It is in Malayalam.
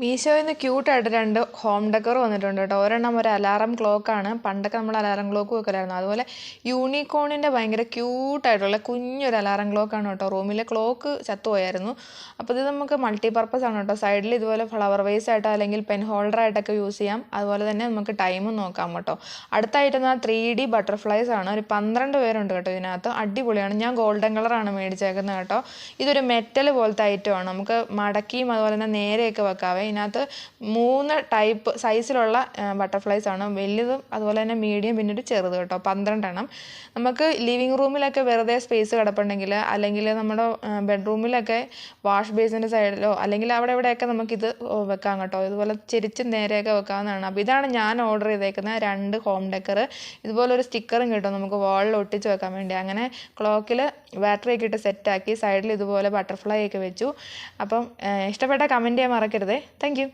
മീഷോയിൽ നിന്ന് ക്യൂട്ടായിട്ട് 2 ഹോം ഡെക്കർ വന്നിട്ടുണ്ട് കേട്ടോ. ഒരെണ്ണം ഒരു അലാറം ക്ലോക്കാണ്. പണ്ടൊക്കെ നമ്മൾ അലാറം ക്ലോക്ക് വെക്കലായിരുന്നു. അതുപോലെ യൂണിക്കോണിൻ്റെ ഭയങ്കര ക്യൂട്ടായിട്ടുള്ള കുഞ്ഞൊരു അലാറം ക്ലോക്കാണ് കേട്ടോ. റൂമിലെ ക്ലോക്ക് ചത്തുപോയായിരുന്നു. അപ്പോൾ ഇത് നമുക്ക് മൾട്ടിപർപ്പസ് ആണ് കേട്ടോ. സൈഡിൽ ഇതുപോലെ ഫ്ലവർ വേസ് ആയിട്ടോ അല്ലെങ്കിൽ പെൻ ഹോൾഡറായിട്ടൊക്കെ യൂസ് ചെയ്യാം. അതുപോലെ തന്നെ നമുക്ക് ടൈമും നോക്കാം കേട്ടോ. അടുത്തായിട്ട് 3D ബട്ടർഫ്ലൈസ് ആണ്. ഒരു 12 പേരുണ്ട് കേട്ടോ ഇതിനകത്ത്. അടിപൊളിയാണ്. ഞാൻ ഗോൾഡൻ കളറാണ് മേടിച്ചേക്കുന്നത് കേട്ടോ. ഇതൊരു മെറ്റൽ പോലത്തെ ഐറ്റമാണ്. നമുക്ക് മടക്കിയും അതുപോലെ തന്നെ നേരെയൊക്കെ വെക്കാവേ. ഇതിനകത്ത് 3 ടൈപ്പ് സൈസിലുള്ള ബട്ടർഫ്ലൈസ് ആണ്. വലുതും അതുപോലെ തന്നെ മീഡിയം പിന്നെ ഒരു ചെറുത് കേട്ടോ. 12 എണ്ണം. നമുക്ക് ലിവിങ് റൂമിലൊക്കെ വെറുതെ സ്പേസ് കിടപ്പുണ്ടെങ്കിൽ അല്ലെങ്കിൽ നമ്മുടെ ബെഡ്റൂമിലൊക്കെ വാഷ് ബേസിൻ്റെ സൈഡിലോ അല്ലെങ്കിൽ അവിടെ ഇവിടെയൊക്കെ നമുക്കിത് വെക്കാം കേട്ടോ. ഇതുപോലെ ചെരിച്ച് നേരെയൊക്കെ വെക്കാവുന്നതാണ്. അപ്പോൾ ഇതാണ് ഞാൻ ഓർഡർ ചെയ്തേക്കുന്ന 2 ഹോം ഡെക്കർ. ഇതുപോലെ ഒരു സ്റ്റിക്കറും കിട്ടും നമുക്ക് വാളിൽ ഒട്ടിച്ച് വെക്കാൻ വേണ്ടി. അങ്ങനെ ക്ലോക്കിൽ ബാറ്ററി ഒക്കെ ഇട്ട് സെറ്റാക്കി സൈഡിൽ ഇതുപോലെ ബട്ടർഫ്ലൈ ഒക്കെ വെച്ചു. അപ്പം ഇഷ്ടപ്പെട്ട കമൻറ്റ് ചെയ്യാൻ മറക്കരുതേ. Thank you.